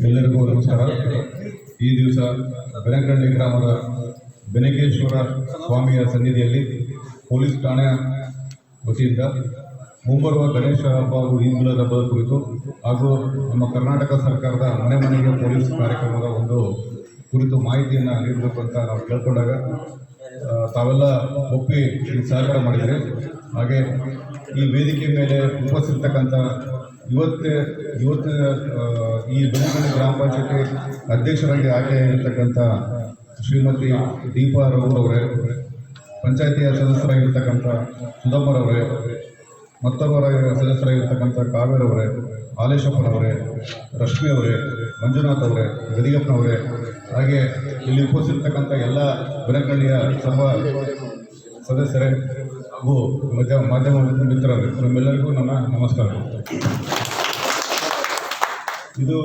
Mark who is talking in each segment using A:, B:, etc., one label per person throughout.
A: ಎಲ್ಲರಿಗೂ ನಮಸ್ಕಾರ. ಈ ದಿವಸ ಬೆನಕಳ್ಳಿ ಗ್ರಾಮದ ಬೆನಕೇಶ್ವರ ಸ್ವಾಮಿಯ ಸನ್ನಿಧಿಯಲ್ಲಿ ಪೊಲೀಸ್ ಠಾಣೆ ವತಿಯಿಂದ ಮುಂಬರುವ ಗಣೇಶ ಹಬ್ಬ ಹಾಗೂ ಈದ್ ಹಬ್ಬದ ಕುರಿತು ಹಾಗೂ ನಮ್ಮ ಕರ್ನಾಟಕ ಸರ್ಕಾರದ ಮನೆ ಮನೆಗೆ ಪೊಲೀಸ್ ಕಾರ್ಯಕ್ರಮದ ಒಂದು ಕುರಿತು ಮಾಹಿತಿಯನ್ನು ನೀಡಬೇಕು ಅಂತ ನಾವು ಕೇಳ್ಕೊಂಡಾಗ ತಾವೆಲ್ಲ ಒಪ್ಪಿ ಸಹಕಾರ ಮಾಡಿದರೆ, ಹಾಗೆ ಈ ವೇದಿಕೆ ಮೇಲೆ ಉಪಸ್ಥಿತಕ್ಕಂಥ ಇವತ್ತು ಈ ಬೆನಕಳ್ಳಿ ಗ್ರಾಮ ಪಂಚಾಯತಿ ಅಧ್ಯಕ್ಷರಾಗಿ ಆಯ್ಕೆಯಾಗಿರ್ತಕ್ಕಂಥ ಶ್ರೀಮತಿ ದೀಪಾ ರಘುರವರೇ, ಪಂಚಾಯತಿಯ ಸದಸ್ಯರಾಗಿರ್ತಕ್ಕಂಥ ಸುಧಮ್ಮರವರೇ, ಮತ್ತೊಬ್ಬರ ಸದಸ್ಯರಾಗಿರ್ತಕ್ಕಂಥ ಕಾವೇರವರೇ, ಹಾಲೇಶಪ್ಪನವರೇ, ರಶ್ಮಿ ಅವರೇ, ಮಂಜುನಾಥ್ ಅವರೇ, ಗದಿಯಪ್ಪನವರೇ, ಹಾಗೆ ಇಲ್ಲಿ ಉಪಸ್ಥಿತಕ್ಕಂಥ ಎಲ್ಲ ಬೆನಕಳ್ಳಿಯ ಸಭಾ ಸದಸ್ಯರೇ ಹಾಗೂ ಮಾಧ್ಯಮ ಮಿತ್ರರೇ, ನಿಮ್ಮೆಲ್ಲರಿಗೂ ನನ್ನ ನಮಸ್ಕಾರ. ಇದು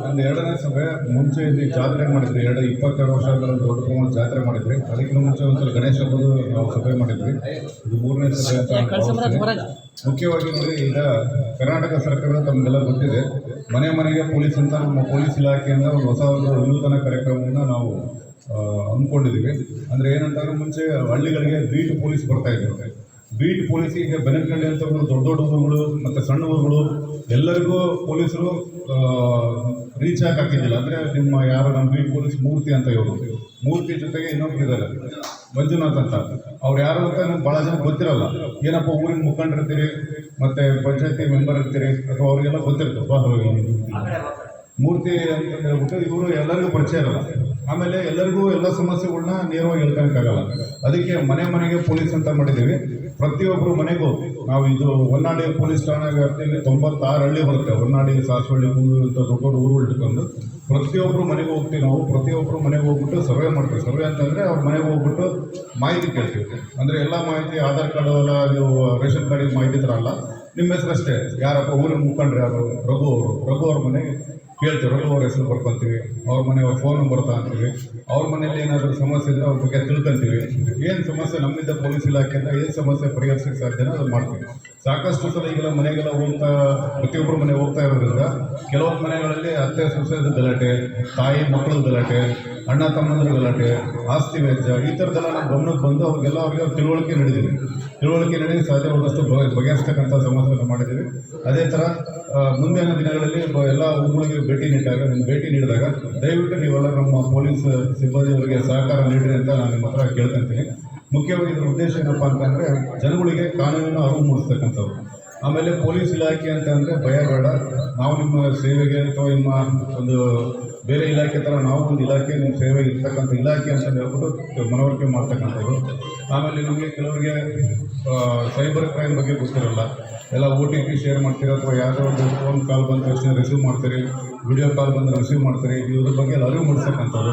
A: ನನ್ನ ಎರಡನೇ ಸಭೆ. ಮುಂಚೆ ಇಲ್ಲಿ ಜಾತ್ರೆ ಮಾಡಿದ್ರಿ, 22 ವರ್ಷಗಳ ದೊಡ್ಡ ಪ್ರಮಾಣ ಜಾತ್ರೆ ಮಾಡಿದ್ರಿ. ಅದಕ್ಕಿಂತ ಮುಂಚೆ ಒಂದ್ಸಲ ಗಣೇಶ ಹಬ್ಬದ ನಾವು ಸಭೆ ಮಾಡಿದ್ವಿ. ಇದು 3ನೇ ಸಭೆ ಅಂತ. ಮುಖ್ಯವಾಗಿ ನೋಡಿ, ಈಗ ಕರ್ನಾಟಕ ಸರ್ಕಾರ ತಮಗೆಲ್ಲ ಗೊತ್ತಿದೆ, ಮನೆ ಮನೆಗೆ ಪೊಲೀಸ್ ಅಂತ ನಮ್ಮ ಪೊಲೀಸ್ ಇಲಾಖೆಯಿಂದ ಒಂದು ಹೊಸ ವಿನೂತನ ಕಾರ್ಯಕ್ರಮವನ್ನು ನಾವು ಅಂದ್ಕೊಂಡಿದ್ದೀವಿ. ಅಂದರೆ ಏನಂತಂದ್ರೆ, ಮುಂಚೆ ಹಳ್ಳಿಗಳಿಗೆ ಬೀಟ್ ಪೊಲೀಸ್ ಬರ್ತಾ ಇದ್ರು. ಬೀಟ್ ಪೊಲೀಸಿಗೆ ಬೆನಕಳ್ಳಿ ಅಂತ ದೊಡ್ಡ ದೊಡ್ಡ ಊರುಗಳು ಮತ್ತು ಸಣ್ಣ ಊರುಗಳು ಎಲ್ಲರಿಗೂ ಪೊಲೀಸರು ರೀಚ್ ಹಾಕಿದ್ದಿಲ್ಲ. ಅಂದರೆ ನಿಮ್ಮ ಯಾರು ನಮ್ಮ ಬೀಟ್ ಪೊಲೀಸ್ ಮೂರ್ತಿ ಅಂತ ಇವರು, ಮೂರ್ತಿ ಜೊತೆಗೆ ಇನ್ನೊಬ್ರು ಇದ್ದಾರೆ ಮಂಜುನಾಥ್ ಅಂತ, ಅವ್ರು ಯಾರು ಅಂತ ನಮ್ಗೆ ಭಾಳ ಜನ ಗೊತ್ತಿರಲ್ಲ. ಏನಪ್ಪ ಊರಿನ ಮುಖಂಡರಿರ್ತೀರಿ ಮತ್ತು ಪಂಚಾಯತಿ ಮೆಂಬರ್ ಇರ್ತೀರಿ ಅಥವಾ ಅವರಿಗೆಲ್ಲ ಗೊತ್ತಿರ್ತದೆ ಮೂರ್ತಿ ಅಂತ ಹೇಳ್ಬಿಟ್ಟು. ಇವರು ಎಲ್ಲರಿಗೂ ಪರಿಚಯ ಇರಲ್ಲ. ಆಮೇಲೆ ಎಲ್ಲರಿಗೂ ಎಲ್ಲ ಸಮಸ್ಯೆಗಳನ್ನ ನೇರವಾಗಿ ಹೇಳ್ಕೊಳಕ್ಕಾಗಲ್ಲ. ಅದಕ್ಕೆ ಮನೆ ಮನೆಗೆ ಪೊಲೀಸ್ ಅಂತ ಮಾಡಿದ್ದೀವಿ. ಪ್ರತಿಯೊಬ್ಬರು ಮನೆಗೂ ನಾವು ಇದು ಹೊನ್ನಾಳಿ ಪೊಲೀಸ್ ಠಾಣೆ ವ್ಯಾಪ್ತಿಯಲ್ಲಿ 96 ಹಳ್ಳಿ ಬರುತ್ತೆ. ಹೊನ್ನಾಳಿ, ಸಾಸವಳ್ಳಿ, ಕೂದೂರು ಅಂತ ದೊಡ್ಡ ದೊಡ್ಡ ಊರುಗಳು ಇಟ್ಕೊಂಡು ಪ್ರತಿಯೊಬ್ಬರು ಮನೆಗೆ ಹೋಗ್ತೀವಿ. ನಾವು ಪ್ರತಿಯೊಬ್ಬರು ಮನೆಗೆ ಹೋಗ್ಬಿಟ್ಟು ಸರ್ವೆ ಮಾಡ್ತೀವಿ. ಸರ್ವೆ ಅಂತಂದರೆ ಅವ್ರ ಮನೆಗೆ ಹೋಗ್ಬಿಟ್ಟು ಮಾಹಿತಿ ಕೇಳ್ತೀವಿ. ಅಂದರೆ ಎಲ್ಲ ಮಾಹಿತಿ ಆಧಾರ್ ಕಾರ್ಡು ಎಲ್ಲ ನೀವು ರೇಷನ್ ಕಾರ್ಡಿಗೆ ಮಾಹಿತಿ ಥರ ಅಲ್ಲ, ನಿಮ್ಮ ಹೆಸರಷ್ಟೇ. ಯಾರಪ್ಪ ಊರಿನ ಮುಖಂಡ್ರೆ ಯಾರು, ರಘು ಅವ್ರ ಮನೆಗೆ ಕೇಳ್ತೀವಿ. ರಘು ಅವ್ರ ಹೆಸರು ಬರ್ಕೊತೀವಿ, ಅವ್ರ ಮನೆಯವ್ರ ಫೋನ್ ನಂಬರ್ ತಗೊಂತೀವಿ. ಅವ್ರ ಮನೆಯಲ್ಲಿ ಏನಾದರೂ ಸಮಸ್ಯೆ ಇದ್ದರೆ ಅವ್ರ ಬಗ್ಗೆ ತಿಳ್ಕೊತೀವಿ. ಏನು ಸಮಸ್ಯೆ ನಮ್ಮಿಂದ ಪೊಲೀಸ್ ಇಲಾಖೆಯಿಂದ ಏನು ಸಮಸ್ಯೆ ಪರಿಹರಿಸೋಕ್ಕೆ ಸಾಧ್ಯನೋ ಅದು ಮಾಡ್ತೀವಿ. ಸಾಕಷ್ಟು ಸಲ ಈಗೆಲ್ಲ ಮನೆಗೆಲ್ಲ ಹೋಗ್ತಾ, ಪ್ರತಿಯೊಬ್ಬರು ಮನೆಗೆ ಹೋಗ್ತಾ ಇರೋದ್ರಿಂದ ಕೆಲವೊಂದು ಮನೆಗಳಲ್ಲಿ ಅತ್ತೆ ಸೊಸೆದ ಗಲಾಟೆ, ತಾಯಿ ಮಕ್ಕಳ ಗಲಾಟೆ, ಅಣ್ಣ ತಮ್ಮಂದ್ರ ಗಲಾಟೆ, ಆಸ್ತಿ ವೆಚ್ಚ, ಈ ಥರದ್ದೆಲ್ಲ ನಾವು ಗಮನಕ್ಕೆ ಬಂದು ಅವ್ರಿಗೆ ತಿಳುವಳಿಕೆ ನೀಡಿ ಸಾಧ್ಯವಾದಷ್ಟು ಬಗೆಹರಿಸ್ತಕ್ಕಂಥ ಸಮಸ್ಯೆಯನ್ನು ಮಾಡಿದ್ದೀವಿ. ಅದೇ ಥರ ಮುಂದಿನ ದಿನಗಳಲ್ಲಿ ಎಲ್ಲ ಊರುಗಳಿಗೆ ಭೇಟಿ ನೀಡಿದಾಗ ದಯವಿಟ್ಟು ನೀವೆಲ್ಲ ನಮ್ಮ ಪೊಲೀಸ್ ಸಿಬ್ಬಂದಿಯವರಿಗೆ ಸಹಕಾರ ನೀಡಿರಿ ಅಂತ ನಾನು ನಿಮ್ಮ ಹತ್ರ ಕೇಳ್ಕೊತೀನಿ. ಮುಖ್ಯವಾಗಿ ಇದರ ಉದ್ದೇಶ ಏನಪ್ಪ ಅಂತಂದರೆ, ಜನಗಳಿಗೆ ಕಾನೂನಿನ ಅರಿವು ಮೂಡಿಸ್ತಕ್ಕಂಥದ್ದು. ಆಮೇಲೆ ಪೊಲೀಸ್ ಇಲಾಖೆ ಅಂತ ಅಂದರೆ ಭಯ ಬೇಡ, ನಾವು ನಿಮ್ಮ ಸೇವೆಗೆ ಅಥವಾ ನಿಮ್ಮ ಒಂದು ಬೇರೆ ಇಲಾಖೆ ಥರ ನಾವು ಒಂದು ಇಲಾಖೆ ನಿಮ್ಮ ಸೇವೆಗೆ ಇರ್ತಕ್ಕಂಥ ಇಲಾಖೆ ಅಂತ ಹೇಳ್ಬಿಟ್ಟು ಮನವರಿಕೆ ಮಾಡ್ತಕ್ಕಂಥದ್ದು. ಆಮೇಲೆ ನಮಗೆ ಕೆಲವರಿಗೆ ಸೈಬರ್ ಕ್ರೈಮ್ ಬಗ್ಗೆ ಗೊತ್ತಿರಲ್ಲ. ಎಲ್ಲ OTP ಶೇರ್ ಮಾಡ್ತೀರಿ, ಅಥವಾ ಯಾವುದೋ ಒಂದು ಫೋನ್ ಕಾಲ್ ಬಂದ ತಕ್ಷಣ ರಿಸೀವ್ ಮಾಡ್ತೀರಿ, ವಿಡಿಯೋ ಕಾಲ್ ಬಂದರೆ ರಿಸೀವ್ ಮಾಡ್ತೀರಿ. ಇದ್ರ ಬಗ್ಗೆ ಎಲ್ಲ ಅರಿವು ಮೂಡಿಸ್ತಕ್ಕಂಥದ್ದು.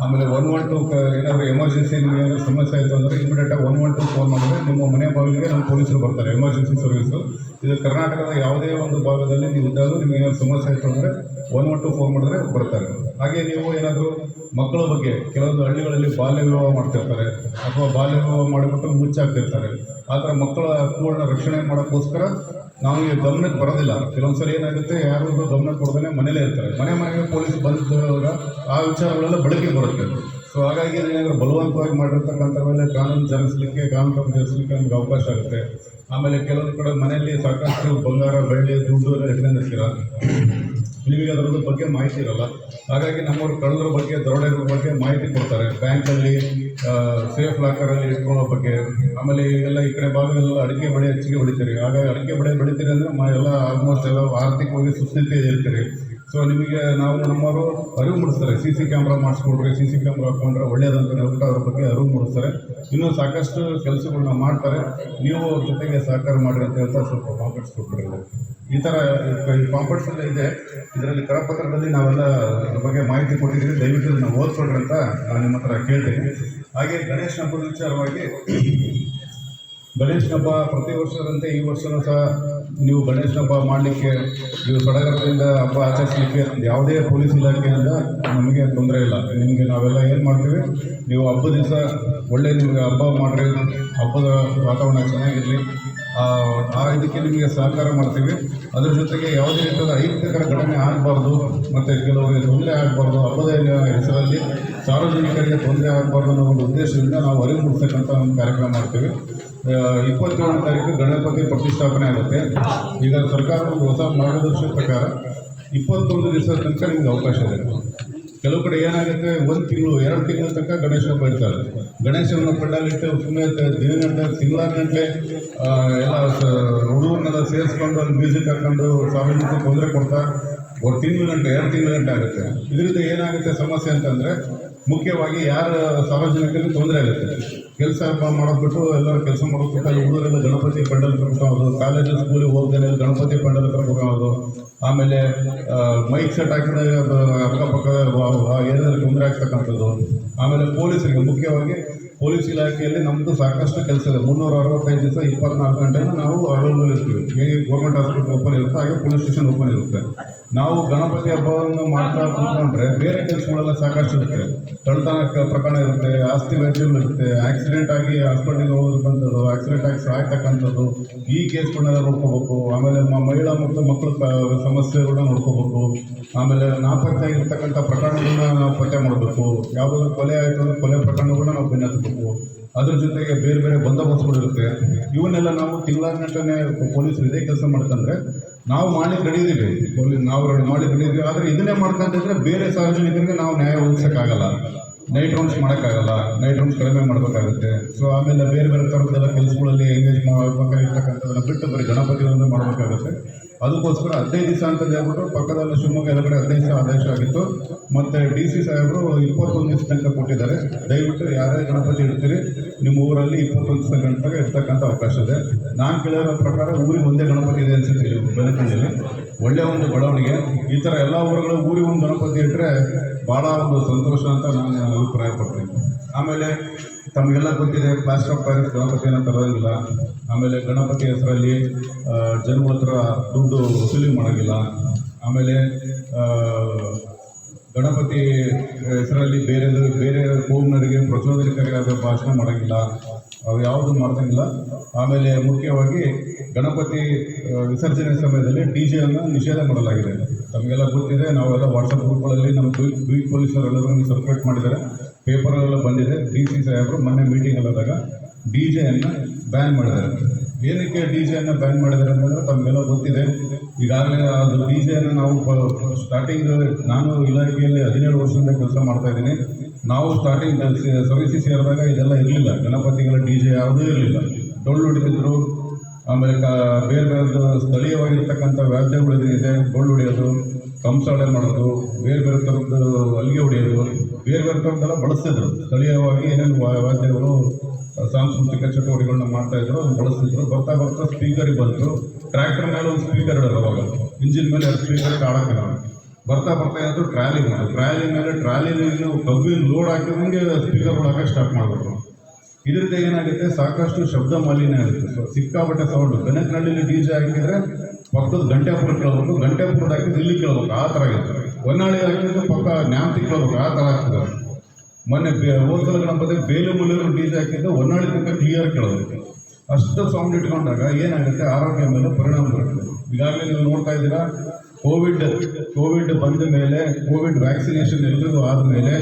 A: ಆಮೇಲೆ 112 ಏನಾದರೂ ಎಮರ್ಜೆನ್ಸಿ ನಿಮಗೆ ಏನಾದರೂ ಸಮಸ್ಯೆ ಆಯಿತು ಅಂದರೆ ಇಮಿಡಿಯೇಟಾಗಿ 112 ಫೋನ್ ಮಾಡಿದ್ರೆ ನಿಮ್ಮ ಮನೆ ಬಾಗಿಲಿಗೆ ನಮ್ಮ ಪೊಲೀಸರು ಬರ್ತಾರೆ. ಎಮರ್ಜೆನ್ಸಿ ಸರ್ವಿಸು ಇದು ಕರ್ನಾಟಕದ ಯಾವುದೇ ಒಂದು ಭಾಗದಲ್ಲಿ ನೀವು ಇದ್ದಾಗ ನಿಮಗೆ ಏನಾದರೂ ಸಮಸ್ಯೆ ಆಯಿತು ಅಂದರೆ 112 ಫೋನ್ ಮಾಡಿದ್ರೆ ಬರ್ತಾರೆ. ಹಾಗೆ ನೀವು ಏನಾದರೂ ಮಕ್ಕಳ ಬಗ್ಗೆ, ಕೆಲವೊಂದು ಹಳ್ಳಿಗಳಲ್ಲಿ ಬಾಲ್ಯ ವಿವಾಹ ಮಾಡ್ತಿರ್ತಾರೆ ಅಥವಾ ಬಾಲ್ಯ ವಿವಾಹ ಮಾಡಿಬಿಟ್ಟು ಮುಚ್ಚಾಕ್ತಿರ್ತಾರೆ. ಆ ಥರ ಮಕ್ಕಳ ಹಕ್ಕುಗಳನ್ನ ರಕ್ಷಣೆ ಮಾಡೋಕ್ಕೋಸ್ಕರ ನಾವು ಈ ಗಮನಕ್ಕೆ ಬರೋದಿಲ್ಲ. ಕೆಲವೊಂದು ಸಲ ಏನಾಗುತ್ತೆ, ಯಾರು ಗಮನಕ್ಕೆ ಕೊಡೋದೇ ಮನೇಲೇ ಇರ್ತಾರೆ. ಮನೆಗೆ ಪೊಲೀಸ್ ಬಂದಾಗ ಆ ವಿಚಾರಗಳೆಲ್ಲ ಬೆಳಕಿಗೆ ಬರುತ್ತೆ. ಸೊ ಹಾಗಾಗಿ ಏನಾದರೂ ಬಲವಂತವಾಗಿ ಮಾಡಿರ್ತಕ್ಕಂಥ ಮೇಲೆ ಕಾನೂನು ಜರುಗಿಸಲಿಕ್ಕೆ ನಮ್ಗೆ ಅವಕಾಶ ಆಗುತ್ತೆ. ಆಮೇಲೆ ಕೆಲವೊಂದು ಕಡೆ ಮನೆಯಲ್ಲಿ ಸಾಕಷ್ಟು ಬಂಗಾರ, ಬೆಳ್ಳಿ, ದುಡ್ಡು ಎಲ್ಲ ಇಟ್ಕೊಂಡಿರ್ತೀರ, ನಿಮಗೆ ಅದರ ಬಗ್ಗೆ ಮಾಹಿತಿ ಇರಲ್ಲ. ಹಾಗಾಗಿ ನಮ್ಮವ್ರು ಕಳ್ಳರ ಬಗ್ಗೆ, ದರೋಡೆಗಳ ಬಗ್ಗೆ ಮಾಹಿತಿ ಕೊಡ್ತಾರೆ. ಬ್ಯಾಂಕಲ್ಲಿ ಸೇಫ್ ಲಾಕರಲ್ಲಿ ಇಟ್ಕೊಳ್ಳೋ ಬಗ್ಗೆ. ಆಮೇಲೆ ಈಗೆಲ್ಲ ಈ ಕಡೆ ಭಾಗದಲ್ಲೆಲ್ಲ ಅಡಿಕೆ ಬೆಳೆ ಹೆಚ್ಚಿಗೆ ಬೆಳಿತೀರಿ. ಹಾಗಾಗಿ ಅಡಿಕೆ ಬೆಳೆ ಬೆಳಿತೀರಿ ಅಂದರೆ ಎಲ್ಲ ಆಲ್ಮೋಸ್ಟ್ ಎಲ್ಲ ಆರ್ಥಿಕವಾಗಿ ಸುಸ್ಥಿತಿ ಇರ್ತೀರಿ. ಸೊ ನಿಮಗೆ ನಮ್ಮವರು ಅರಿವು ಮೂಡಿಸ್ತಾರೆ. CC ಕ್ಯಾಮ್ರಾ ಮಾಡಿಸ್ಕೊಡ್ರಿ, CC ಕ್ಯಾಮ್ರಾ ಹಾಕ್ಕೊಂಡ್ರೆ ಒಳ್ಳೆಯದಂತ ಹೇಳ್ಬಿಟ್ಟು ಅವ್ರ ಬಗ್ಗೆ ಅರಿವು ಮೂಡಿಸ್ತಾರೆ. ಇನ್ನೂ ಸಾಕಷ್ಟು ಕೆಲಸಗಳನ್ನ ಮಾಡ್ತಾರೆ. ನೀವು ಅವ್ರ ಜೊತೆಗೆ ಸಹಕಾರ ಮಾಡಿರಿ ಅಂತ ಹೇಳ್ತಾ ಸ್ವಲ್ಪ ಪಾಂಪೆಟ್ಸ್ ಕೊಟ್ಬಿಡ್ರಿ. ಈ ಥರ ಈ ಪಾಂಪೆಟ್ಸ್ ಎಲ್ಲ ಇದೆ. ಇದರಲ್ಲಿ ಕರಪತ್ರದಲ್ಲಿ ನಾವೆಲ್ಲ ಅದ್ರ ಬಗ್ಗೆ ಮಾಹಿತಿ ಕೊಟ್ಟಿದ್ದೀವಿ. ದಯವಿಟ್ಟು ನಾವು ಓದ್ಕೊಡ್ರಿ ಅಂತ ನಾನು ನಿಮ್ಮ ಹತ್ರ ಕೇಳ್ತೀನಿ. ಹಾಗೆ ಗಣೇಶ ಹಬ್ಬದ ವಿಚಾರವಾಗಿ, ಗಣೇಶ ಹಬ್ಬ ಪ್ರತಿ ವರ್ಷದಂತೆ ಈ ವರ್ಷವೂ ಸಹ ನೀವು ಗಣೇಶ ಹಬ್ಬ ಮಾಡಲಿಕ್ಕೆ, ನೀವು ಸಡಗರದಿಂದ ಹಬ್ಬ ಆಚರಿಸಲಿಕ್ಕೆ ಯಾವುದೇ ಪೊಲೀಸ್ ಇಲಾಖೆಯಿಂದ ನಮಗೆ ತೊಂದರೆ ಇಲ್ಲ. ನಿಮಗೆ ನಾವೆಲ್ಲ ಏನು ಮಾಡ್ತೀವಿ, ನೀವು ಹಬ್ಬದ ದಿವಸ ಒಳ್ಳೆ ನಿಮಗೆ ಹಬ್ಬ ಮಾಡಿರಿ, ಹಬ್ಬದ ವಾತಾವರಣ ಚೆನ್ನಾಗಿರಲಿ. ಇದಕ್ಕೆ ನಿಮಗೆ ಸಹಕಾರ ಮಾಡ್ತೀವಿ. ಅದ್ರ ಜೊತೆಗೆ ಯಾವುದೇ ರೀತಿಯ ಅಹಿತಕರ ಘಟನೆ ಆಗಬಾರ್ದು ಮತ್ತು ಕೆಲವರಿಗೆ ತೊಂದರೆ ಆಗಬಾರ್ದು, ಹಬ್ಬದ ಹೆಸರಲ್ಲಿ ಸಾರ್ವಜನಿಕರಿಗೆ ತೊಂದರೆ ಆಗಬಾರ್ದು ಅನ್ನೋ ಒಂದು ಉದ್ದೇಶದಿಂದ ನಾವು ಅರಿವು ಮೂಡಿಸ್ತಕ್ಕಂಥ ಒಂದು ಕಾರ್ಯಕ್ರಮ ಮಾಡ್ತೀವಿ. 27ನೇ ತಾರೀಕು ಗಣಪತಿ ಪ್ರತಿಷ್ಠಾಪನೆ ಆಗುತ್ತೆ. ಈಗ ಸರ್ಕಾರ ಒಂದು ಹೊಸ ಮಾರ್ಗದರ್ಶನ ಪ್ರಕಾರ 21 ದಿವಸದ ತನಕ ನಿಮ್ಗೆ ಅವಕಾಶ ಇದೆ. ಕೆಲವು ಕಡೆ ಏನಾಗುತ್ತೆ, 1 ತಿಂಗಳು 2 ತಿಂಗಳ ತನಕ ಗಣೇಶ ಹಬ್ಬ ಇರ್ತಾರೆ. ಗಣೇಶನ ಪೆಂಡಾಲಿಟ್ಟು ಸುಮ್ಮನೆ ದಿನಗಂಟೆ ತಿಂಗಳಗಂಟೆ ಎಲ್ಲ ಹುಡುಗರನ್ನೆಲ್ಲ ಸೇರಿಸ್ಕೊಂಡು ಅಲ್ಲಿ ಮ್ಯೂಸಿಕ್ ಹಾಕೊಂಡು ಸಾರ್ವಜನಿಕ ತೊಂದರೆ ಕೊಡ್ತಾ 1 ತಿಂಗಳ ಗಂಟೆ 2 ತಿಂಗಳ ಗಂಟೆ ಆಗುತ್ತೆ. ಇದರಿಂದ ಏನಾಗುತ್ತೆ ಸಮಸ್ಯೆ ಅಂತಂದರೆ, ಮುಖ್ಯವಾಗಿ ಯಾರ ಸಾರ್ವಜನಿಕರಿಗೆ ತೊಂದರೆ ಆಗುತ್ತೆ. ಕೆಲಸ ಮಾಡೋದ್ಬಿಟ್ಟು ಎಲ್ಲರೂ ಕೆಲಸ ಮಾಡೋದ್ಬಿಟ್ಟು ಅಲ್ಲಿ ಹುಡುಗರೆಲ್ಲ ಗಣಪತಿ ಪೆಂಡಲ್ ಕರ್ಕೊಂಡು ಕಾಲೇಜು ಸ್ಕೂಲಿಗೆ ಹೋಗ್ದೇನೆ ಗಣಪತಿ ಪೆಂಡಲ್ ಕರ್ಕೊಂಡು, ಆಮೇಲೆ ಮೈಕ್ ಸೆಟ್ ಹಾಕಿದಾಗ ಅದು ಅಕ್ಕಪಕ್ಕ ಏನಾದರೂ ತೊಂದರೆ ಆಗ್ತಕ್ಕಂಥದ್ದು. ಆಮೇಲೆ ಪೊಲೀಸರಿಗೆ, ಮುಖ್ಯವಾಗಿ ಪೊಲೀಸ್ ಇಲಾಖೆಯಲ್ಲಿ ನಮ್ಮದು ಸಾಕಷ್ಟು ಕೆಲಸ ಇದೆ. 365 ದಿವಸ 24 ಗಂಟೆನೂ ನಾವು ಅವೈಲೇಬಲ್ ಇರ್ತೀವಿ. ಹೇಗೆ ಗೌರ್ಮೆಂಟ್ ಹಾಸ್ಪಿಟಲ್ ಓಪನ್ ಇರುತ್ತೆ ಹಾಗೆ ಪೊಲೀಸ್ ಸ್ಟೇಷನ್ ಓಪನ್ ಇರುತ್ತೆ. ನಾವು ಗಣಪತಿ ಹಬ್ಬವನ್ನು ಮಾಡ್ತಾ ಕೂತ್ಕೊಂಡ್ರೆ ಬೇರೆ ಕೆಲಸಗಳೆಲ್ಲ ಸಾಕಷ್ಟು ಇರುತ್ತೆ. ಕಳ್ಳತನ ಪ್ರಕರಣ ಇರುತ್ತೆ, ಆಸ್ತಿ ವ್ಯಾಜ್ಯಗಳು ಇರುತ್ತೆ, ಆಕ್ಸಿಡೆಂಟ್ ಆಗಿ ಹಾಸ್ಪಿಟಲ್ಗೆ ಹೋಗೋದಂಥದ್ದು, ಆಕ್ಸಿಡೆಂಟ್ ಆಗಿ ಸಾಯ್ತಕ್ಕಂಥದ್ದು, ಈ ಕೇಸ್ಗಳನ್ನೆಲ್ಲ ನೋಡ್ಕೋಬೇಕು. ಆಮೇಲೆ ಮಹಿಳಾ ಮತ್ತು ಮಕ್ಕಳ ಸಮಸ್ಯೆಗಳನ್ನ ನೋಡ್ಕೋಬೇಕು. ಆಮೇಲೆ ನಾಪತ್ತೆ ಆಗಿರ್ತಕ್ಕಂಥ ಪ್ರಕರಣಗಳನ್ನ ನಾವು ಪತ್ತೆ ಮಾಡಬೇಕು. ಯಾವುದಾದ್ರು ಕೊಲೆ ಆಯಿತು ಅಂದರೆ ಕೊಲೆ ಪ್ರಕರಣಗಳನ್ನ ನಾವು ಬೆನ್ನತ್ತಬೇಕು. ಅದ್ರ ಜೊತೆಗೆ ಬೇರೆ ಬೇರೆ ಬಂದೋಬಸ್ತ್ಗಳಿರುತ್ತೆ. ಇವನ್ನೆಲ್ಲ ನಾವು ತಿಂಗಳಾಗಂಟನೆ ಪೊಲೀಸರು ಇದೇ ಕೆಲಸ ಮಾಡ್ಕೊಂಡ್ರೆ ನಾವು ಮಾಡ್ಲಿಕ್ಕೆ ರೆಡಿ ಇದ್ದೀವಿ, ನಾವು ಮಾಡ್ಲಿಕ್ಕೆ ರೆಡಿ ಇದ್ದೀವಿ. ಆದರೆ ಇದನ್ನೇ ಮಾಡ್ಕೊಂತಿದ್ರೆ ಬೇರೆ ಸಾರ್ವಜನಿಕರಿಗೆ ನಾವು ನ್ಯಾಯ ಒದಗಿಸೋಕ್ಕಾಗಲ್ಲ. ನೈಟ್ ರೌಂಡ್ಸ್ ಮಾಡೋಕ್ಕಾಗಲ್ಲ, ನೈಟ್ ರೌಂಡ್ಸ್ ಕಡಿಮೆ ಮಾಡಬೇಕಾಗುತ್ತೆ. ಸೊ ಆಮೇಲೆ ಬೇರೆ ಬೇರೆ ಥರದ್ದೆಲ್ಲ ಕೆಲಸಗಳಲ್ಲಿ ಎಂಗೇಜ್ ಮಾಡಬೇಕಾಗಿರ್ತಕ್ಕಂಥದ್ದನ್ನು ಬಿಟ್ಟು ಬರೀ ಗಣಪತಿಗಳನ್ನು ಮಾಡಬೇಕಾಗುತ್ತೆ. ಅದಕ್ಕೋಸ್ಕರ 15 ದಿವಸ ಅಂತ ಹೇಳ್ಬಿಟ್ಟು ಪಕ್ಕದಲ್ಲಿ ಶಿವಮೊಗ್ಗ ಎಲ್ಲ ಕಡೆ 15 ದಿವಸ ಆದೇಶ ಆಗಿತ್ತು. ಮತ್ತು DC ಸಾಹೇಬರು 21 ದಿವಸ ತನಕ ಕೊಟ್ಟಿದ್ದಾರೆ. ದಯವಿಟ್ಟು ಯಾರೇ ಗಣಪತಿ ಇಡ್ತೀರಿ ನಿಮ್ಮ ಊರಲ್ಲಿ 21 ದಿವಸ ಗಂಟೆಗೆ ಇರ್ತಕ್ಕಂಥ ಅವಕಾಶ ಇದೆ. ನಾನು ಕೇಳಿರೋ ಪ್ರಕಾರ ಊರಿಗೆ ಒಂದೇ ಗಣಪತಿ ಇದೆ ಅನಿಸುತ್ತೆ ಬೆಳಕಂಡಲ್ಲಿ. ಒಳ್ಳೆಯ ಒಂದು ಬೆಳವಣಿಗೆ. ಈ ಥರ ಎಲ್ಲ ಊರುಗಳು ಊರಿಗೆ ಒಂದು ಗಣಪತಿ ಇಟ್ಟರೆ ಭಾಳ ಒಂದು ಸಂತೋಷ ಅಂತ ನಾನು ಅಭಿಪ್ರಾಯ ಪಡ್ತೀನಿ. ಆಮೇಲೆ ತಮಗೆಲ್ಲ ಗೊತ್ತಿದೆ, ಪ್ಲಾಸ್ಟರ್ ಆಫ್ ಪ್ಯಾರಿಸ್ ಗಣಪತಿಯನ್ನು ತರೋದಿಲ್ಲ. ಆಮೇಲೆ ಗಣಪತಿ ಹೆಸರಲ್ಲಿ ಜನಗಳ ಹತ್ರ ದುಡ್ಡು ವಸೂಲಿ ಮಾಡೋಂಗಿಲ್ಲ. ಆಮೇಲೆ ಗಣಪತಿ ಹೆಸರಲ್ಲಿ ಬೇರೆ ಕೋಮ್ನರಿಗೆ ಪ್ರಚೋದನಕಾರಿಯಾದ ಭಾಷಣ ಮಾಡೋಂಗಿಲ್ಲ. ಅವು ಯಾವುದು ಮಾಡ್ದಂಗಿಲ್ಲ. ಆಮೇಲೆ ಮುಖ್ಯವಾಗಿ ಗಣಪತಿ ವಿಸರ್ಜನೆ ಸಮಯದಲ್ಲಿ DJ-ಯನ್ನು ನಿಷೇಧ ಮಾಡಲಾಗಿದೆ. ತಮಗೆಲ್ಲ ಗೊತ್ತಿದೆ, ನಾವೆಲ್ಲ ವಾಟ್ಸಪ್ ಗ್ರೂಪ್ಗಳಲ್ಲಿ ನಮ್ಮ ಬೀಟ್ ಪೊಲೀಸರೆಲ್ಲರೂ ಸರ್ಕ್ಯುಲೇಟ್ ಮಾಡಿದ್ದಾರೆ, ಪೇಪರಲ್ಲೆಲ್ಲ ಬಂದಿದೆ. DC ಸಾಹೇಬರು ಮೊನ್ನೆ ಮೀಟಿಂಗಲ್ಲಾದಾಗ DJ-ಯನ್ನು ಬ್ಯಾನ್ ಮಾಡಿದ್ದಾರೆ. ಏನಕ್ಕೆ DJ-ಯನ್ನು ಬ್ಯಾನ್ ಮಾಡಿದ್ದಾರೆ ಅಂತಂದರೆ ತಮಗೆಲ್ಲ ಗೊತ್ತಿದೆ. ಈಗಾಗಲೇ ಅದು DJ-ಯನ್ನು ನಾವು ಸ್ಟಾರ್ಟಿಂಗ್, ನಾನು ಇಲಾಖೆಯಲ್ಲಿ 17 ವರ್ಷದಿಂದ ಕೆಲಸ ಮಾಡ್ತಾಯಿದ್ದೀನಿ. ನಾವು ಸ್ಟಾರ್ಟಿಂಗ್ ಸರ್ವಿಸಿಗೆ ಸೇರಿದಾಗ ಇದೆಲ್ಲ ಇರಲಿಲ್ಲ. ಗಣಪತಿಗಳ DJ ಯಾವುದೂ ಇರಲಿಲ್ಲ. ಡೊಳ್ಳು ಹೊಡಿತಿದ್ರು. ಆಮೇಲೆ ಬೇರೆ ಬೇರೆದು ಸ್ಥಳೀಯವಾಗಿರ್ತಕ್ಕಂಥ ವಾದ್ಯಗಳಿದೆ, ಡೊಳ್ಳು ಹೊಡೆಯೋದು, ಕಂಸಾಳೆ ಮಾಡೋದು, ಬೇರೆ ಬೇರೆ ಥರದ್ದು ಅಲ್ಲಿಗೆ ಹೊಡೆಯೋದು, ಬೇರೆ ಬೇರೆ ಥರದ್ದೆಲ್ಲ ಬಳಸ್ತಿದ್ರು. ಸ್ಥಳೀಯವಾಗಿ ಏನೇನು ವಾದ್ಯಗಳು ಸಾಂಸ್ಕೃತಿಕ ಚಟುವಟಿಕೆಗಳನ್ನ ಮಾಡ್ತಾಯಿದ್ರು, ಅದನ್ನು ಬಳಸ್ತಿದ್ರು. ಬರ್ತಾ ಬರ್ತಾ ಸ್ಪೀಕರಿಗೆ ಬಂತು. ಟ್ರ್ಯಾಕ್ಟರ್ ಮೇಲೆ ಒಂದು ಸ್ಪೀಕರ್ ಇಡೋದು, ಅವಾಗ ಇಂಜಿನ್ ಮೇಲೆ 2 ಸ್ಪೀಕರ್ ಆಡೋಕ್ಕಿಲ್ಲ. ಬರ್ತಾ ಏನಾದರೂ ಟ್ರಾಲಿ ಮೇಲೆ ಟ್ರಾಲಿನ ಕಬ್ಬಿನ ಲೋಡ್ ಹಾಕಿದಂಗೆ ಸ್ಪೀಕರ್ ಹಾಕಕ್ಕೆ ಸ್ಟಾರ್ಟ್ ಮಾಡಬೇಕು. ಇದರಿಂದ ಏನಾಗುತ್ತೆ, ಸಾಕಷ್ಟು ಶಬ್ದ ಮಾಲಿನ್ಯ ಆಗುತ್ತೆ. ಸಿಕ್ಕಾಪಟ್ಟೆ ಸೌಂಡು. ಬೆನಕನಹಳ್ಳಿಲಿ DJ ಹಾಕಿದರೆ ಪಕ್ಕದ ಗಂಟೆಪುರ ಕೇಳಬೇಕು, ಗಂಟೆಪುರದ ಹಾಕಿದ್ರೆ ಇಲ್ಲಿ ಕೇಳಬೇಕು, ಆ ಥರ ಆಗುತ್ತೆ. ಹೊನ್ನಾಳಿ ಹಾಕಿದ್ರೆ ಪಕ್ಕ ನ್ಯಾಮತಿ ಕೇಳಬೇಕು, ಆ ಥರ ಆಗ್ತದೆ. ಮೊನ್ನೆ ಹೋದ್ಸಲ ಗಣಪತಿ ಬೇಲುಮೂಲಿಯವರು DJ ಹಾಕಿದ್ರೆ ಹೊನ್ನಾಳಿ ತನಕ ಕ್ಲಿಯರ್ ಕೇಳಬೇಕು. ಅಷ್ಟು ಸೌಂಡ್ ಇಟ್ಕೊಂಡಾಗ ಏನಾಗುತ್ತೆ, ಆರೋಗ್ಯ ಮೇಲೆ ಪರಿಣಾಮ ಬರುತ್ತೆ. ಈಗಾಗಲೇ ನೀವು ನೋಡ್ತಾ ಇದ್ದೀರಾ, ಕೋವಿಡ್ ಬಂದ ಮೇಲೆ, ಕೋವಿಡ್ ವ್ಯಾಕ್ಸಿನೇಷನ್ ಎಲ್ಲರಿಗೂ ಆದಮೇಲೆ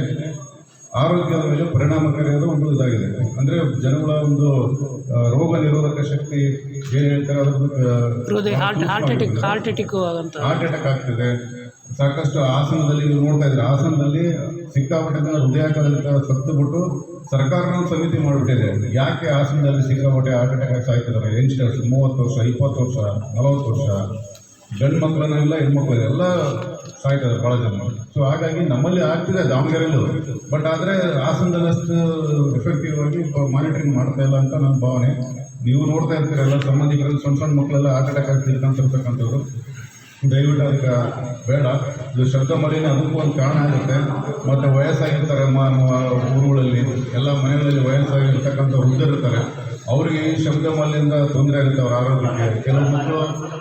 A: ಆರೋಗ್ಯದ ಮೇಲೆ ಪರಿಣಾಮಕಾರಿಯಾದ ಒಂದು ಇದಾಗಿದೆ. ಅಂದರೆ ಜನಗಳ ಒಂದು ರೋಗ ನಿರೋಧಕ ಶಕ್ತಿ ಏನು ಹೇಳ್ತಾರೆ, ಅದಕ್ಕೆ ಹಾರ್ಟ್ ಅಟ್ಯಾಕ್ ಆಗ್ತಿದೆ. ಸಾಕಷ್ಟು ಹಾಸನದಲ್ಲಿ ನೀವು ನೋಡ್ತಾ ಇದ್ದೀರಿ, ಹಾಸನದಲ್ಲಿ ಸಿಕ್ಕಾಪಟ್ಟೆ ಹೃದಯಾಘಾತದಿಂದ ಸತ್ತು ಬಿಟ್ಟು ಸರ್ಕಾರನ ಸಮಿತಿ ಮಾಡಿಬಿಟ್ಟಿದೆ. ಯಾಕೆ ಹಾಸನದಲ್ಲಿ ಸಿಕ್ಕಾಪಟ್ಟೆ ಹಾರ್ಟ್ ಅಟ್ಯಾಕ್ ಸಾಯ್ತಿದ್ದಾರೆ ಯಂಗ್ಸ್ಟರ್ಸ್, 30 ವರ್ಷ 20 ವರ್ಷ 40 ವರ್ಷ ಗಂಡು ಮಕ್ಕಳನ್ನೆಲ್ಲ ಹೆಣ್ಮಕ್ಳು ಎಲ್ಲ ಸಾಯ್ತಾರೆ ಭಾಳ ಜನ. ಸೊ ಹಾಗಾಗಿ ನಮ್ಮಲ್ಲಿ ಆಗ್ತಿದೆ ದಾವಣಗೆರೆಯಲ್ಲೂ, ಬಟ್ ಆದರೆ ಹಾಸನದಲ್ಲಷ್ಟು ಎಫೆಕ್ಟಿವ್ ಆಗಿ ಮಾನಿಟರಿಂಗ್ ಮಾಡ್ತಾ ಇಲ್ಲ ಅಂತ ನನ್ನ ಭಾವನೆ. ನೀವು ನೋಡ್ತಾ ಇರ್ತೀರ, ಎಲ್ಲ ಸಂಬಂಧಿಕರಲ್ಲಿ ಸಣ್ಣ ಮಕ್ಕಳೆಲ್ಲ ಹಾರ್ಟ್ ಅಟ್ಯಾಕ್ ಆಗಿ ತಿಳ್ಕೊಂತಿರ್ತಕ್ಕಂಥದ್ದು. ದಯವಿಟ್ಟು ಅದಕ್ಕೆ ಬೇಡ. ಇದು ಶಬ್ದ ಮಾಲಿನ್ಯ ಅದಕ್ಕೂ ಒಂದು ಕಾರಣ ಆಗುತ್ತೆ. ಮತ್ತು ವಯಸ್ಸಾಗಿರ್ತಾರೆ ಊರುಗಳಲ್ಲಿ, ಎಲ್ಲ ಮನೆಗಳಲ್ಲಿ ವಯಸ್ಸಾಗಿರ್ತಕ್ಕಂಥ ವೃದ್ಧರಿರ್ತಾರೆ. ಅವರಿಗೆ ಈ ಶಬ್ದ ಮಾಲಿನ್ಯದಿಂದ ತೊಂದರೆ ಆಗುತ್ತೆ ಅವ್ರ ಆರೋಗ್ಯಕ್ಕೆ. ಕೆಲವು ಮಕ್ಕಳು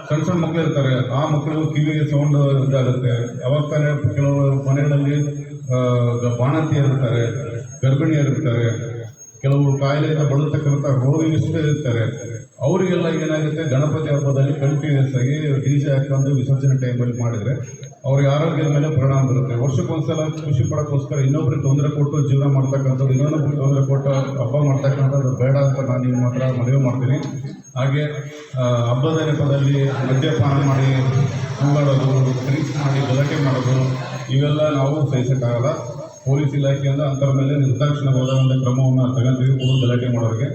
A: ಸಣ್ಣ ಮಕ್ಕಳು ಇರ್ತಾರೆ, ಆ ಮಕ್ಕಳಿಗೂ ಕಿವಿಗೆ ಸೌಂಡ್ ಇದಾಗುತ್ತೆ. ಯಾವಾಗ ತಾನೇ ಕೆಲವು ಮನೆಗಳಲ್ಲಿ ಬಾಣಂತಿಯರಿರ್ತಾರೆ, ಗರ್ಭಿಣಿಯರಿರ್ತಾರೆ, ಕೆಲವು ಕಾಯಿಲೆಯಿಂದ ಬಳಲ್ತಕ್ಕಂಥ ರೋಗಿಗಳಷ್ಟೇ ಇರ್ತಾರೆ. ಅವರಿಗೆಲ್ಲ ಏನಾಗುತ್ತೆ, ಗಣಪತಿ ಹಬ್ಬದಲ್ಲಿ ಕಂಟಿನ್ಯೂಸ್ ಆಗಿ DJ ಹಾಕೊಂಡು ವಿಸರ್ಜನೆ ಟೈಮಲ್ಲಿ ಮಾಡಿದರೆ ಅವ್ರಿಗೆ ಆರೋಗ್ಯದ ಮೇಲೆ ಪರಿಣಾಮ ಬರುತ್ತೆ. ವರ್ಷಕ್ಕೊಂದ್ಸಲ ಖುಷಿ ಪಡೋಕ್ಕೋಸ್ಕರ ಇನ್ನೊಬ್ರಿಗೆ ತೊಂದರೆ ಕೊಟ್ಟು ಜೀವನ ಮಾಡ್ತಕ್ಕಂಥದ್ದು, ಇನ್ನೊಬ್ಬರಿಗೆ ತೊಂದರೆ ಕೊಟ್ಟು ಹಬ್ಬ ಮಾಡ್ತಕ್ಕಂಥದ್ದು ಬೇಡ ಅಂತ ನಾನು ನಿಮ್ಮ ಹತ್ರ ಮನವಿ ಮಾಡ್ತೀನಿ. ಹಾಗೆ ಹಬ್ಬದ ನೆಪದಲ್ಲಿ ಮದ್ಯಪಾನ ಮಾಡಿ ಕೂಗಾಡೋದು, ಡ್ರಿಂಕ್ಸ್ ಮಾಡಿ ಗಲಾಟೆ ಮಾಡೋದು ಇವೆಲ್ಲ ನಾವು ಸಹಿಸೋಕ್ಕಾಗಲ್ಲ. ಪೊಲೀಸ್ ಇಲಾಖೆಯಿಂದ ಅಂಥವ್ರ ಮೇಲೆ ನಿರ್ದಾಕ್ಷಿಣ್ಯವಾದ ಒಂದು ಕ್ರಮವನ್ನು ತಗೊಂತೀವಿ. ಕೂಡ ಗಲಾಟೆ ಮಾಡೋರಿಗೆ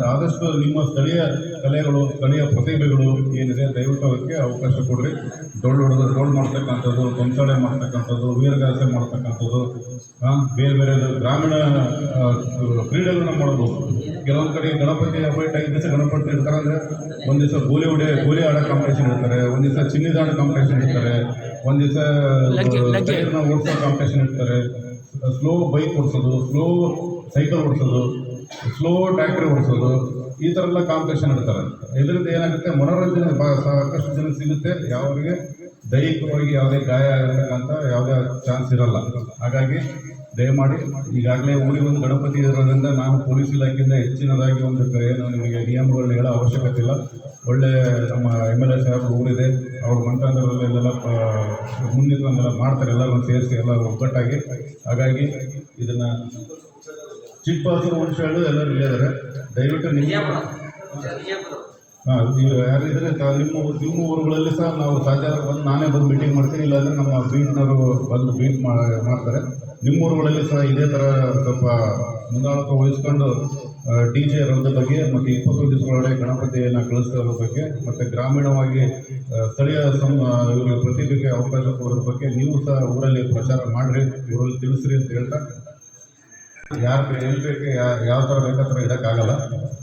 A: ಆದಷ್ಟು ನಿಮ್ಮ ಸ್ಥಳೀಯ ಕಲೆಗಳು, ಸ್ಥಳೀಯ ಪ್ರತಿಭೆಗಳು ಏನಿದೆ ದಯವಿಟ್ಟು ಅದಕ್ಕೆ ಅವಕಾಶ ಕೊಡ್ರಿ. ಡೊಳ್ಳು ಮಾಡ್ತಕ್ಕಂಥದ್ದು, ಕೊಂಸಾಳೆ ಮಾಡ್ತಕ್ಕಂಥದ್ದು, ವೀರಗಾಸೆ ಮಾಡ್ತಕ್ಕಂಥದ್ದು, ಬೇರೆ ಬೇರೆ ಗ್ರಾಮೀಣ ಕ್ರೀಡೆಗಳನ್ನ ಮಾಡ್ಬೋದು. ಕೆಲವೊಂದು ಕಡೆ ಗಣಪತಿ ಹಬ್ಬ 5 ದಿವಸ ಗಣಪತಿ ಇಡ್ತಾರೆ ಅಂದರೆ ಒಂದು ದಿವಸ ಗೋಲಿ ಆಡೋ ಕಾಂಪಿಟೇಷನ್ ಇರ್ತಾರೆ, ಒಂದು ದಿವಸ ಚಿನ್ನಿದಾಡ ಕಾಂಪಿಟೇಷನ್ ಇರ್ತಾರೆ, ಒಂದು ದಿವಸ ಓಡಿಸೋ ಕಾಂಪಿಟೇಷನ್ ಇರ್ತಾರೆ, ಸ್ಲೋ ಬೈಕ್ ಓಡಿಸೋದು, ಸ್ಲೋ ಸೈಕಲ್ ಓಡಿಸೋದು, ಸ್ಲೋ ಟ್ರ್ಯಾಕ್ಟರ್ ಓಡಿಸೋದು, ಈ ಥರ ಎಲ್ಲ ಕಾಂಪಿಟೇಷನ್ ಇಡ್ತಾರೆ. ಇದರಿಂದ ಏನಾಗುತ್ತೆ, ಮನೋರಂಜನೆ ಸಾಕಷ್ಟು ಜನ ಸಿಗುತ್ತೆ. ಯಾವರಿಗೆ ದೈಹಿಕವಾಗಿ ಯಾವುದೇ ಗಾಯ ಆಗಿರ್ತಕ್ಕಂಥ ಯಾವುದೇ ಚಾನ್ಸ್ ಇರಲ್ಲ. ಹಾಗಾಗಿ ದಯಮಾಡಿ ಈಗಾಗಲೇ ಊರಿಗೆ ಒಂದು ಗಣಪತಿ ಇರೋದ್ರಿಂದ ನಾನು ಪೊಲೀಸ್ ಇಲಾಖೆಯಿಂದ ಹೆಚ್ಚಿನದಾಗಿ ಒಂದು ಏನು ನಿಮಗೆ ನಿಯಮಗಳನ್ನ ಹೇಳೋ ಅವಶ್ಯಕತೆ ಇಲ್ಲ. ಒಳ್ಳೆ ನಮ್ಮ MLA ಸಾಹೇಬರು ಊರಿದೆ, ಅವ್ರ ಮಂತ್ರಾಂತರದಲ್ಲೆಲ್ಲ ಮುಂದಿನ ಮಾಡ್ತಾರೆ, ಎಲ್ಲರೂ ಸೇರಿಸಿ ಎಲ್ಲ ಒಗ್ಗಟ್ಟಾಗಿ. ಹಾಗಾಗಿ ಇದನ್ನು ಚಿಕ್ಕಬಳ್ಳಾಪುರ ಹುಣಸೆಹಳ್ಳಿ ಎಲ್ಲರೂ ಇಲ್ಲಿದ್ದಾರೆ. ದಯವಿಟ್ಟು ನೀವು ಯಾರಿದ್ರೆ ನಿಮ್ಮ ಊರುಗಳಲ್ಲಿ ಸಹ ನಾವು ಸಾಧ್ಯ ಬಂದು ನಾನೇ ಬಂದು ಮೀಟಿಂಗ್ ಮಾಡ್ತೀನಿ, ಇಲ್ಲಾಂದರೆ ನಮ್ಮ ಬೀಟ್ನವರು ಬಂದು ಬೀಟ್ ಮಾಡ್ತಾರೆ. ನಿಮ್ಮ ಊರುಗಳಲ್ಲಿ ಸಹ ಇದೇ ಥರ ಸ್ವಲ್ಪ ಮುಂದಾಳತ್ವ ವಹಿಸ್ಕೊಂಡು DJ ಇರೋದ್ರ ಬಗ್ಗೆ ಮತ್ತು 20 ದಿವಸಗಳೊಳಗೆ ಗಣಪತಿಯನ್ನು ಕಳಿಸೋದ್ರ ಬಗ್ಗೆ ಮತ್ತು ಗ್ರಾಮೀಣವಾಗಿ ಸ್ಥಳೀಯ ಇವ್ರಿಗೆ ಪ್ರತಿಭೆಗೆ ಅವಕಾಶ ಕೊಡೋದ್ರ ಬಗ್ಗೆ ನೀವು ಸಹ ಊರಲ್ಲಿ ಪ್ರಚಾರ ಮಾಡಿರಿ, ಊರಲ್ಲಿ ತಿಳಿಸ್ರಿ ಅಂತ ಹೇಳ್ತಾ, ಯಾರು ಎಲ್ಲಿ ಬೇಕು ಯಾವ ಥರ ಬೇಕಾದ್ರೆ ಇಡೋಕ್ಕಾಗಲ್ಲ.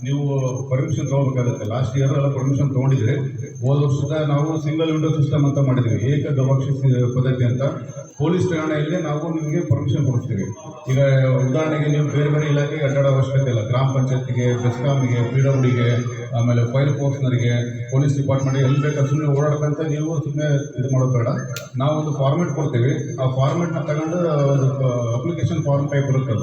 A: ನೀವು ಪರ್ಮಿಷನ್ ತೊಗೋಬೇಕಾಗುತ್ತೆ. ಲಾಸ್ಟ್ ಇಯರ್ ಎಲ್ಲ ಪರ್ಮಿಷನ್ ತೊಗೊಂಡಿದ್ರಿ. ಹೋದ ವರ್ಷದ ನಾವು ಸಿಂಗಲ್ ವಿಂಡೋ ಸಿಸ್ಟಮ್ ಅಂತ ಮಾಡಿದ್ವಿ, ಏಕ ಗವಾಕ್ಷಿ ಪದ್ಧತಿ ಅಂತ. ಪೊಲೀಸ್ ಠಾಣೆಯಲ್ಲಿ ನಾವು ನಿಮಗೆ ಪರ್ಮಿಷನ್ ಕೊಡಿಸ್ತೀವಿ. ಈಗ ಉದಾಹರಣೆಗೆ ನೀವು ಬೇರೆ ಬೇರೆ ಇಲಾಖೆಗೆ ಅಡ್ಡಾಡೋ ಅವಶ್ಯಕತೆ ಇಲ್ಲ. ಗ್ರಾಮ ಪಂಚಾಯತಿಗೆ, ಬೆಸ್ಕಾಮ್ಗೆ, PWDಗೆ, ಆಮೇಲೆ ಫೈರ್ ಫೋರ್ಸ್ನರಿಗೆ, ಪೊಲೀಸ್ ಡಿಪಾರ್ಟ್ಮೆಂಟ್ಗೆ ಎಲ್ಲಿ ಬೇಕಾದ್ರೆ ಸುಮ್ಮನೆ ಓಡಾಡ್ಕಂತ ನೀವು ಸುಮ್ಮನೆ ಇದು ಮಾಡೋದು ಬೇಡ. ನಾವೊಂದು ಫಾರ್ಮೆಟ್ ಕೊಡ್ತೀವಿ. ಆ ಫಾರ್ಮೆಟ್ನ ತಗೊಂಡು ಒಂದು ಅಪ್ಲಿಕೇಶನ್ ಫಾರ್ಮ್ ಟೈಪ್ ಇರುತ್ತೆ,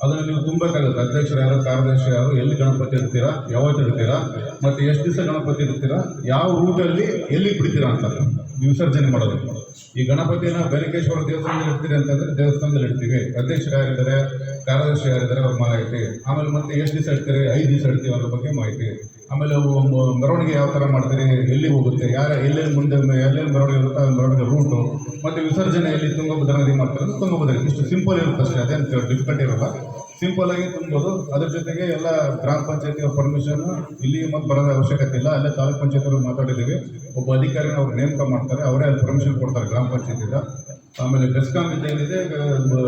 A: ಅದನ್ನು ನೀವು ತುಂಬಬೇಕಾಗುತ್ತೆ. ಅಧ್ಯಕ್ಷರು ಯಾರು, ಕಾರ್ಯದರ್ಶಿ ಯಾರು, ಎಲ್ಲಿ ಗಣಪತಿ ಇಡ್ತೀರಾ, ಯಾವತ್ತು ಇಡ್ತೀರಾ, ಮತ್ತು ಎಷ್ಟು ದಿವಸ ಗಣಪತಿ ಇಡ್ತೀರಾ, ಯಾವ ರೂಟಲ್ಲಿ ಎಲ್ಲಿ ಬಿಡ್ತೀರಾ ಅಂತ ವಿಸರ್ಜನೆ ಮಾಡೋದು. ಈ ಗಣಪತಿಯನ್ನು ಬೆನಕೇಶ್ವರ ದೇವಸ್ಥಾನದಲ್ಲಿ ಇಡ್ತೀರಿ ಅಂತಂದರೆ ದೇವಸ್ಥಾನದಲ್ಲಿ ಇಡ್ತೀವಿ. ಅಧ್ಯಕ್ಷರು ಯಾರಿದ್ದಾರೆ, ಕಾರ್ಯದರ್ಶಿ ಯಾರಿದ್ದಾರೆ ಅವ್ರ ಮಾಹಿತಿ. ಆಮೇಲೆ ಮತ್ತೆ ಎಷ್ಟು ದಿವಸ ಇಡ್ತೀರಿ, 5 ದಿವಸ ಇಡ್ತೀವಿ ಅನ್ನೋ ಬಗ್ಗೆ ಮಾಹಿತಿ. ಆಮೇಲೆ ಮೆರವಣಿಗೆ ಯಾವ ಥರ ಮಾಡ್ತೀರಿ, ಎಲ್ಲಿ ಹೋಗುತ್ತೆ, ಎಲ್ಲೆಲ್ಲಿ ಮುಂದೆ ಎಲ್ಲೆಲ್ಲಿ ಮೆರವಣಿಗೆ ಇರುತ್ತೆ, ಮೆರವಣಿಗೆ ರೂಟು, ಮತ್ತು ವಿಸರ್ಜನೆ ಎಲ್ಲಿ ತುಂಗಭದ್ರಾ ನದಿ ಮಾಡ್ತಾರೆ, ತುಂಗಭದ್ರಾ. ಇಷ್ಟು ಸಿಂಪಲ್ ಇರುತ್ತೆ ಅಷ್ಟೇ, ಅದೇನು ಡಿಫಿಕಲ್ಟ್ ಇರೋಲ್ಲ. ಸಿಂಪಲ್ ಆಗಿ ತುಂಬೋದು. ಅದ್ರ ಜೊತೆಗೆ ಎಲ್ಲ ಗ್ರಾಮ ಪಂಚಾಯತಿ ಪರ್ಮಿಷನ್ ಇಲ್ಲಿ ಮತ್ತೆ ಬರೋದ ಅವಶ್ಯಕತೆ ಇಲ್ಲ. ಅಲ್ಲೇ ತಾಲೂಕ್ ಪಂಚಾಯತ್ ಮಾತಾಡಿದ್ದೀವಿ. ಒಬ್ಬ ಅಧಿಕಾರಿನ ಅವ್ರು ನೇಮಕ ಮಾಡ್ತಾರೆ, ಅವರೇ ಅಲ್ಲಿ ಪರ್ಮಿಷನ್ ಕೊಡ್ತಾರೆ ಗ್ರಾಮ ಪಂಚಾಯತಿಂದ. ಆಮೇಲೆ ಬೆಸ್ಕಾಮಿಂದ ಏನಿದೆ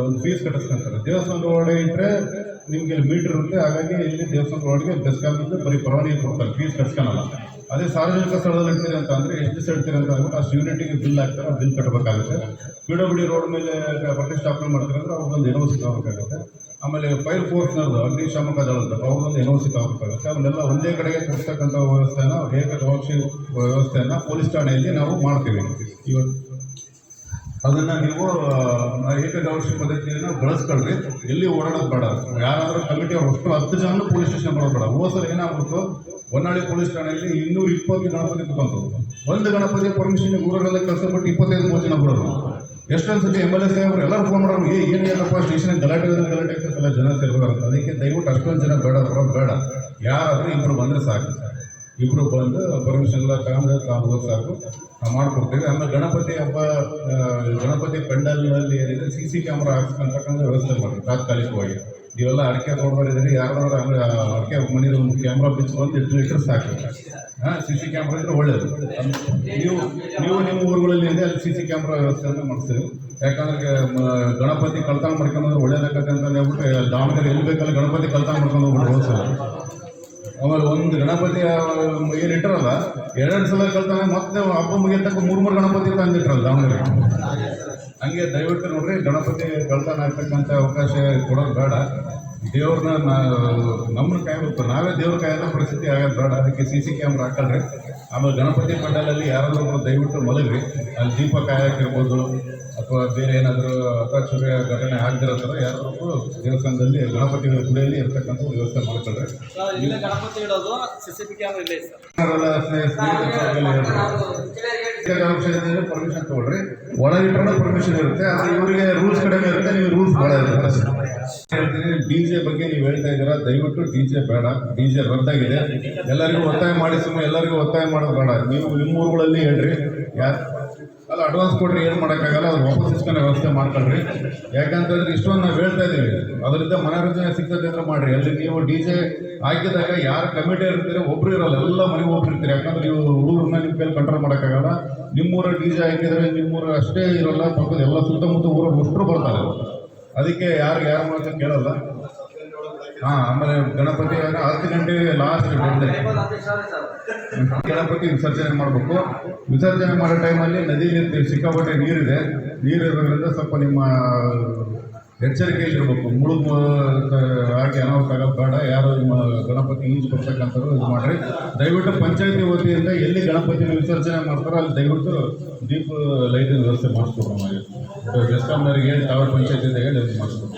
A: ಒಂದು ಫೀಸ್ ಕಟ್ಟಿಸ್ಕೊಂತಾರೆ. ದೇವಸ್ಥಾನದ ಒಳಗಡೆ ಇಟ್ಟರೆ ನಿಮಗೆ ಮೀಟ್ರ್ ಇರುತ್ತೆ. ಹಾಗಾಗಿ ಇಲ್ಲಿ ದೇವಸ್ಥಾನದ ಒಳಗೆ ಬೆಸ್ಕಾಮಿಂದ ಬರೀ ಪರವಾನಗಿ ಕೊಡ್ತಾರೆ, ಫೀಸ್ ಕಟ್ಸ್ಕೊಳಲ್ಲ. ಅದೇ ಸಾರ್ವಜನಿಕ ಸ್ಥಳದಲ್ಲಿ ಇಡ್ತೀರಿ ಅಂತ ಅಂದರೆ ಎಷ್ಟು ದಿವಸ ಇಡ್ತೀರಿ ಅಂತ ಅಂದ್ಬಿಟ್ಟು ಅಷ್ಟು ಯೂನಿಟಿಗೆ ಬಿಲ್ ಹಾಕ್ತಾರೆ, ಆ ಬಿಲ್ ಕಟ್ಟಬೇಕಾಗುತ್ತೆ. PWD ರೋಡ್ ಮೇಲೆ ಪ್ರತಿಷ್ಠಾಪನೆ ಮಾಡ್ತಾರೆ ಅಂದರೆ ಅವ್ರಿಗೊಂದು NOC ತಗೋಬೇಕಾಗುತ್ತೆ. ಆಮೇಲೆ ಫೈರ್ ಫೋರ್ಸ್ನವ್ರದ್ದು, ಅಗ್ನಿಶಾಮಕ ದಳದ ಅವ್ರಿಗೊಂದು NOC ತಗೋಬೇಕಾಗುತ್ತೆ. ಅವನ್ನೆಲ್ಲ ಒಂದೇ ಕಡೆಗೆ ಕೊಡಿಸ್ತಕ್ಕಂಥ ವ್ಯವಸ್ಥೆನ, ಏಕಗವಾಕ್ಷಿ ವ್ಯವಸ್ಥೆಯನ್ನು ಪೊಲೀಸ್ ಠಾಣೆಯಲ್ಲಿ ನಾವು ಮಾಡ್ತೀವಿ. ಇವತ್ತು ಅದನ್ನು ನೀವು ಏಕಗವಾಕ್ಷಿ ಪದ್ಧತಿಯನ್ನು ಬಳಸ್ಕೊಳ್ರಿ. ಎಲ್ಲಿ ಓಡಾಡೋದು ಬೇಡ. ಯಾರಾದರೂ ಕಮಿಟಿ ಅವ್ರು ಅಷ್ಟು 10 ಜನ ಪೊಲೀಸ್ ಸ್ಟೇಷನ್ ಮಾಡೋದು ಬೇಡ. ಹೋಸಲು ಏನಾಗ್ಬಿಟ್ಟು ಹೊನ್ನಾಳಿ ಪೊಲೀಸ್ ಠಾಣೆಯಲ್ಲಿ 220 ಗಣಪತಿ ತಗೊಂಡು ಒಂದು ಗಣಪತಿ ಪರ್ಮಿಷನ್ ಊರಲ್ಲೆಲ್ಲ ಕೆಲಸ ಬಿಟ್ಟು 25-30 ಜನ ಬರೋರು. ಎಷ್ಟೊಂದು ಸತಿ MLA ಸಾಹೇಬ್ರು ಎಲ್ಲರೂ ಫೋನ್ ಮಾಡೋರು, ಏನೇನಪ್ಪ ಸ್ಟೇಷನ್ ಗಲಾಟೆ ಎಲ್ಲ ಜನ ಸೇರ್ಬೇಕಾಗುತ್ತೆ. ಅದಕ್ಕೆ ದಯವಿಟ್ಟು ಅಷ್ಟೊಂದು ಜನ ಬರೋದು ಬೇಡ. ಯಾರಾದರೂ ಇಬ್ಬರು ಬಂದರೆ ಸಾಕು. ಇಬ್ಬರು ಬಂದು ಪರ್ಮಿಷನ್ ಎಲ್ಲ ತಗೊಂಡು ಸಾಕು, ನಾವು ಮಾಡಿಕೊಡ್ತೀವಿ. ಆಮೇಲೆ ಗಣಪತಿ ಹಬ್ಬ, ಗಣಪತಿ ಪೆಂಡಲ್ನಲ್ಲಿ ಏನಿದೆ CC ಕ್ಯಾಮ್ರಾ ಹಾಕ್ಸ್ಕೊಂತಕ್ಕಂಥ ವ್ಯವಸ್ಥೆ ಮಾಡಿ ತಾತ್ಕಾಲಿಕವಾಗಿ. ನೀವೆಲ್ಲ ಅಡಿಕೆ ತೊಗೊಂಡಿದ್ದೀರಿ, ಯಾರಾದ್ರೂ ಅಡಿಕೆ ಮನೇಲಿ ಒಂದು ಕ್ಯಾಮ್ರಾ ಬಿಚ್ಚು ಬಂದು ಇಟ್ಟರೆ ಸಾಕು. CC ಕ್ಯಾಮ್ರಾ ಇದ್ರೆ ಒಳ್ಳೆಯದು. ನೀವು ನಿಮ್ಮ ಊರುಗಳಲ್ಲಿ ಇದೆ ಅಲ್ಲಿ CC ಕ್ಯಾಮ್ರಾ ವ್ಯವಸ್ಥೆಯನ್ನು ಮಾಡಿಸ್ತೀವಿ. ಯಾಕಂದರೆ ಗಣಪತಿ ಕಳ್ತನ ಮಾಡ್ಕೊಂಡ್ರೆ ಒಳ್ಳೇದಾಗತ್ತೆ ಅಂತ ಹೇಳ್ಬಿಟ್ಟು ದಾವಣಗೆರೆ ಎಲ್ಲಿ ಬೇಕಲ್ಲ ಗಣಪತಿ ಕಳ್ತನ ಮಾಡ್ಕೊಂಡು ಹೋಗ್ಬಿಟ್ಟು ಹೋದ್ಸಲ. ಆಮೇಲೆ ಒಂದು ಗಣಪತಿ ಏನು ಇಟ್ಟರಲ್ಲ, 2 ಸಲ ಕಳ್ತಾನೆ, ಮತ್ತೆ ಹಬ್ಬ ಮುಗಿಯತಕ್ಕ 3 ಗಣಪತಿ ತಂದಿಟ್ರಲ್ಲ ದಾವಣಗೆರೆ. ಹಂಗೆ ದಯವಿಟ್ಟು ನೋಡ್ರಿ, ಗಣಪತಿ ಕಳ್ತನ ಆಗ್ತಕ್ಕಂಥ ಅವಕಾಶ ಕೊಡೋದು ಬೇಡ. ದೇವ್ರನ್ನ ನಮ್ಮನ್ನ ಕಾಯಬೇಕು, ನಾವೇ ದೇವ್ರ ಕಾಯೋ ಪರಿಸ್ಥಿತಿ ಆಗೋದು ಬೇಡ. ಅದಕ್ಕೆ CC ಕ್ಯಾಮ್ರಾ ಹಾಕಲ್ರಿ. ಆಮೇಲೆ ಗಣಪತಿ ಪೆಂಡಲಲ್ಲಿ ಯಾರಾದ್ರೂ ದಯವಿಟ್ಟು ಮಲಗ್ರಿ. ಅಲ್ಲಿ ದೀಪ ಕಾಯಕ್ಕಿರ್ಬೋದು ಅಥವಾ ಅಥವಾ ಬೇರೆ ಏನಾದರೂ ಅತಾಚುರ್ಯ ಘಟನೆ ಆಗದಿರೋ ಥರ ಯಾರು ದೇವಸ್ಥಾನದಲ್ಲಿ ಗಣಪತಿಗಳ ಗುಡಿಯಲ್ಲಿ ಇರ್ತಕ್ಕಂಥ ವ್ಯವಸ್ಥೆ ಮಾಡ್ಕೊಂಡ್ರೆ
B: ಇಲ್ಲೇ ಗಣಪತಿ ಇಡೋದು CCTV ಕ್ಯಾಮ್ರಾ ಇಲ್ಲ ಸರ್.
A: ಪರ್ಮಿಷನ್ ತಗೊಳ್ರಿ, ಒಳಗಿಟ್ಕೊಂಡು ಪರ್ಮಿಷನ್ ಇರುತ್ತೆ. ಆದರೆ ಇವರಿಗೆ ರೂಲ್ಸ್ ಕಡಿಮೆ ಇರುತ್ತೆ, ನೀವು ರೂಲ್ಸ್ ಭಾಳ ಇರುತ್ತೆ. DJ ಬಗ್ಗೆ ನೀವು ಹೇಳ್ತಾ ಇದ್ದೀರಾ, ದಯವಿಟ್ಟು DJ ಬೇಡ, DJ ರದ್ದಾಗಿದೆ. ಎಲ್ಲರಿಗೂ ಒತ್ತಾಯ ಮಾಡಿ ಸುಮ್ಮನೆ ಎಲ್ಲರಿಗೂ ಒತ್ತಾಯ ಮಾಡೋದು ಬೇಡ. ನೀವು ನಿಮ್ಮ ಊರುಗಳಲ್ಲಿ ಹೇಳ್ರಿ, ಯಾರು ಅಲ್ಲ ಅಡ್ವಾನ್ಸ್ ಕೊಡ್ರಿ, ಏನು ಮಾಡೋಕ್ಕಾಗಲ್ಲ, ಅವ್ರು ವಾಪಸ್ ಇಸ್ಕೊಂಡು ವ್ಯವಸ್ಥೆ ಮಾಡ್ಕೊಳ್ರಿ. ಯಾಕಂತಂದ್ರೆ ಇಷ್ಟೊಂದು ನಾವು ಹೇಳ್ತಾ ಇದ್ದೀವಿ, ಅದರಿಂದ ಮನೋರಂಜನೆ ಸಿಗ್ತದೆ ಅಂದ್ರೆ ಮಾಡಿರಿ. ಅಲ್ಲಿ ನೀವು DJ ಹಾಕಿದಾಗ ಯಾರು ಕಮಿಟಿ ಇರ್ತೀರ ಒಬ್ರು ಇರಲ್ಲ, ಎಲ್ಲ ಮನೆಗೆ ಒಬ್ರು ಇರ್ತೀರಿ. ಯಾಕಂದ್ರೆ ನೀವು ಹುಡುಗರನ್ನ ನಿಮ್ಮ ಕೈಲಿ ಕಂಟ್ರೋಲ್ ಮಾಡೋಕ್ಕಾಗಲ್ಲ. ನಿಮ್ಮೂರ DJ ಹಾಕಿದ್ರೆ ನಿಮ್ಮೂರು ಅಷ್ಟೇ ಇರಲ್ಲ, ಪಕ್ಕದ ಎಲ್ಲ ಸುತ್ತಮುತ್ತ ಊರಲ್ಲಿ ಅಷ್ಟರು ಬರ್ತಾರೆ. ಅದಕ್ಕೆ ಯಾರು ಮಾತ್ರ ಕೇಳಲ್ಲ. ಆಮೇಲೆ ಗಣಪತಿ 10 ಗಂಟೆ ಲಾಸ್ಟ್ ಗಣಪತಿ ವಿಸರ್ಜನೆ ಮಾಡಬೇಕು. ವಿಸರ್ಜನೆ ಮಾಡೋ ಟೈಮಲ್ಲಿ ನದಿಯಲ್ಲಿ ಸಿಕ್ಕಾಪಟ್ಟೆ ನೀರಿದೆ. ನೀರಿರೋದ್ರಿಂದ ಸ್ವಲ್ಪ ನಿಮ್ಮ ಎಚ್ಚರಿಕೆಯಲ್ಲಿರಬೇಕು. ಮುಳುಗು ಹಾಕಿ ಅನಾಹುತ ಆಗೋದು ಬೇಡ. ಯಾರು ನಿಮ್ಮ ಗಣಪತಿ ಈಜು ಬರ್ತಕ್ಕಂಥವ್ರು ಇದು ಮಾಡಿರಿ. ದಯವಿಟ್ಟು ಪಂಚಾಯತಿ ವತಿಯಿಂದ ಎಲ್ಲಿ ಗಣಪತಿನ ವಿಸರ್ಜನೆ ಮಾಡ್ತಾರೋ ಅಲ್ಲಿ ದಯವಿಟ್ಟು ದೀಪ ಲೈಟಿನ ವ್ಯವಸ್ಥೆ ಮಾಡಿಸ್ಕೊಡ್ರಿ. ಬೆಸ್ಕಾಂನವ್ರಿಗೆ ಹೇಳಿ, ತಾವೇ ಪಂಚಾಯತಿಯಿಂದ ಹೇಳಿ ಮಾಡಿಸ್ಕೊಡ್ರಿ.